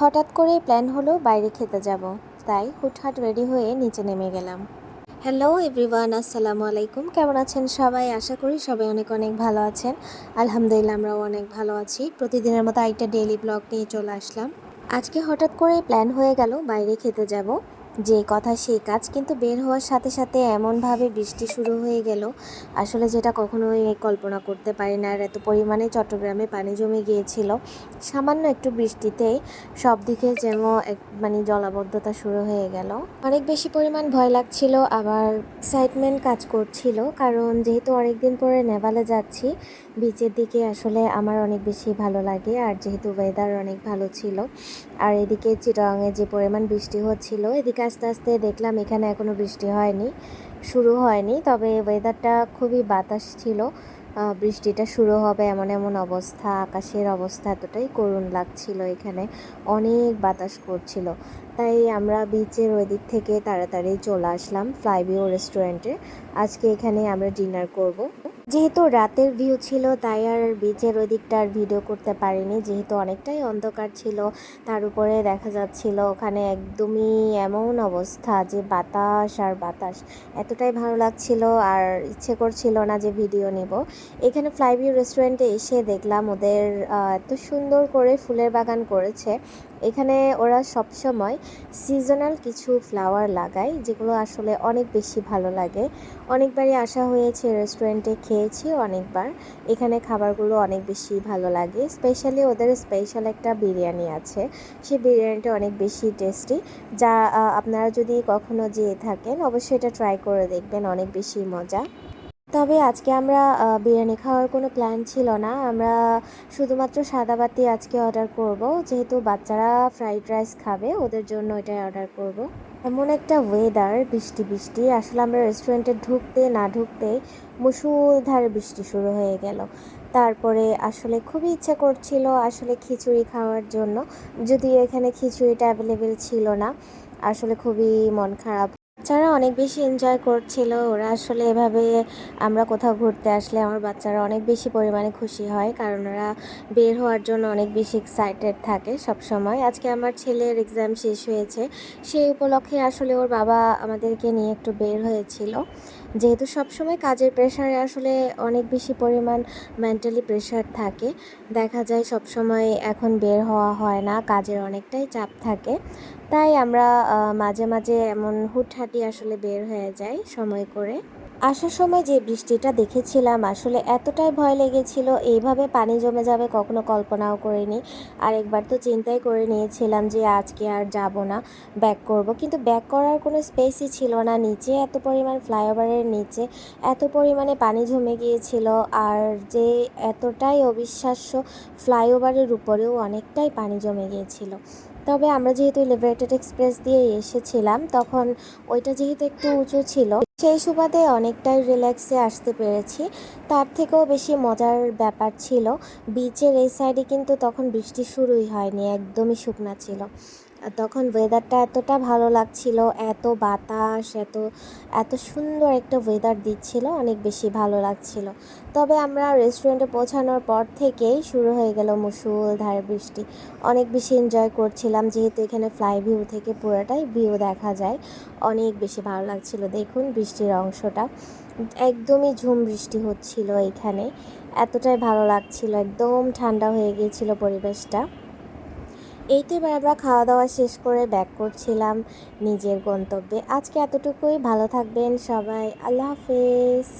হঠাৎ করেই প্ল্যান হলো বাইরে খেতে যাব, তাই হুটহাট রেডি হয়ে নিচে নেমে গেলাম। হ্যালো এভরিওয়ান, আসসালামু আলাইকুম। কেমন আছেন সবাই? আশা করি সবাই অনেক অনেক ভালো আছেন। আলহামদুলিল্লাহ, আমরাও অনেক ভালো আছি। প্রতিদিনের মতো একটা ডেইলি ব্লগ নিয়ে চলে আসলাম। আজকে হঠাৎ করেই প্ল্যান হয়ে গেল বাইরে খেতে যাব। যে কথা সেই কাজ, কিন্তু বের হওয়ার সাথে সাথে এমনভাবে বৃষ্টি শুরু হয়ে গেল, আসলে যেটা কখনোই কল্পনা করতে পারি না। আর এত পরিমাণে চট্টগ্রামে পানি জমে গিয়েছিল, সামান্য একটু বৃষ্টিতেই সব দিকে যেন মানে জলাবদ্ধতা শুরু হয়ে গেল। অনেক বেশি পরিমাণ ভয় লাগছিল, আবার এক্সাইটমেন্ট কাজ করছিল, কারণ যেহেতু অনেকদিন পরে নেভালে যাচ্ছি, বিচের দিকে আসলে আমার অনেক বেশি ভালো লাগে। আর যেহেতু ওয়েদার অনেক ভালো ছিল, আর এদিকে চিটাগাংয়ে যে পরিমাণ বৃষ্টি হচ্ছিল, এদিকে আস্তে আস্তে দেখলাম এখানে এখনও বৃষ্টি হয়নি, শুরু হয়নি, তবে ওয়েদারটা খুবই বাতাস ছিল। বৃষ্টিটা শুরু হবে এমন এমন অবস্থা, আকাশের অবস্থা এতটাই করুণ লাগছিল, এখানে অনেক বাতাস করছিল। তাই আমরা বিচের ওই দিক থেকে তাড়াতাড়ি চলে আসলাম ফ্লাইভিউ রেস্টুরেন্টে। আজকে এখানে আমরা ডিনার করব। যেহেতু রাতের ভিউ ছিল, তাই আর বিচের ওই দিকটা আর ভিডিও করতে পারিনি, যেহেতু অনেকটাই অন্ধকার ছিল। তার উপরে দেখা যাচ্ছিল ওখানে একদমই এমন অবস্থা যে বাতাস আর বাতাস, এতটাই ভালো লাগছিল আর ইচ্ছে করছিল না যে ভিডিও নেব। এখানে ফ্লাইভিউ রেস্টুরেন্টে এসে দেখলাম ওদের এত সুন্দর করে ফুলের বাগান করেছে। এখানে ওরা সবসময় সিজনাল কিছু ফ্লাওয়ার লাগায়, যেগুলো আসলে অনেক বেশি ভালো লাগে। অনেকবারই আসা হয়েছে রেস্টুরেন্টে, খেয়েছি অনেকবার। এখানে খাবারগুলো অনেক বেশি ভালো লাগে, স্পেশালি ওদের স্পেশাল একটা বিরিয়ানি আছে, সেই বিরিয়ানিটা অনেক বেশি টেস্টি। যা আপনারা যদি কখনো যেয়ে থাকেন, অবশ্যই এটা ট্রাই করে দেখবেন, অনেক বেশি মজা। তবে আজকে আমরা বিরিয়ানি খাওয়ার কোনো প্ল্যান ছিল না, আমরা শুধুমাত্র সাদা বাতি আজকে অর্ডার করব, যেহেতু বাচ্চারা ফ্রাইড রাইস খাবে, ওদের জন্য এটাই অর্ডার করব। এমন একটা ওয়েদার, বৃষ্টি বৃষ্টি, আসলে আমরা রেস্টুরেন্টে ঢুকতে না ঢুকতেই মুষলধারে বৃষ্টি শুরু হয়ে গেল। তারপরে আসলে খুবই ইচ্ছে করছিল আসলে খিচুড়ি খাওয়ার জন্য, যদিও এখানে খিচুড়িটা অ্যাভেলেবেল ছিল না। আসলে খুবই মন খারাপ। বাচ্চারা অনেক বেশি এনজয় করছিল, ওরা আসলে এভাবে আমরা কোথাও ঘুরতে আসলে আমার বাচ্চারা অনেক বেশি পরিমাণে খুশি হয়, কারণ ওরা বের হওয়ার জন্য অনেক বেশি এক্সাইটেড থাকে সব সময়। আজকে আমার ছেলের এক্সাম শেষ হয়েছে, সেই উপলক্ষে আসলে ওর বাবা আমাদেরকে নিয়ে একটু বের হয়েছিল। যেহেতু সবসময় কাজের প্রেশারে আসলে অনেক বেশি পরিমাণ মেন্টালি প্রেশার থাকে, দেখা যায় সব সময় এখন বের হওয়া হয় না, কাজের অনেকটাই চাপ থাকে। তাই আমরা মাঝে মাঝে এমন হুটহাঁটি আসলে বের হয়ে যাই সময় করে। আসার সময় যে বৃষ্টিটা দেখেছিলাম, আসলে এতটাই ভয় লেগেছিল, এইভাবে পানি জমে যাবে কখনো কল্পনাও করিনি। আর একবার তো চিন্তাই করে নিয়েছিলাম যে আজকে আর যাব না, ব্যাক করব, কিন্তু ব্যাক করার কোনো স্পেসই ছিল না। নিচে এত পরিমাণ, ফ্লাইওভারের নিচে এত পরিমাণে পানি জমে গিয়েছিল, আর যে এতটাই অবিশ্বাস্য, ফ্লাইওভারের উপরেও অনেকটাই পানি জমে গিয়েছিল। তবে আমরা যেহেতু এলিভেটেড এক্সপ্রেস দিয়ে এসেছিলাম, তখন ওইটা যেহেতু একটু উঁচু ছিল, সেই সুবাদে অনেকটাই রিল্যাক্সে আসতে পেরেছি। তার থেকেও বেশি মজার ব্যাপার ছিল, বিচের এই সাইডে কিন্তু তখন বৃষ্টি শুরুই হয়নি, একদমই শুকনা ছিল। আর তখন ওয়েদারটা এতটা ভালো লাগছিল, এত বাতাস, এত এত সুন্দর একটা ওয়েদার দিচ্ছিল, অনেক বেশি ভালো লাগছিল। তবে আমরা রেস্টুরেন্টে পৌঁছানোর পর থেকেই শুরু হয়ে গেল মুষলধারে বৃষ্টি। অনেক বেশি এনজয় করছিলাম, যেহেতু এখানে ফ্লাই ভিউ থেকে পুরোটাই ভিউ দেখা যায়, অনেক বেশি ভালো লাগছিল। দেখুন বৃষ্টির অংশটা, একদমই ঝুম বৃষ্টি হচ্ছিল এখানে, এতটাই ভালো লাগছিল, একদম ঠান্ডা হয়ে গিয়েছিল পরিবেশটা। এই তো এবার আমরা খাওয়া দাওয়া শেষ করে ব্যাক করছিলাম নিজের গন্তব্যে। আজকে এতটুকুই, ভালো থাকবেন সবাই, আল্লাহ হাফেজ।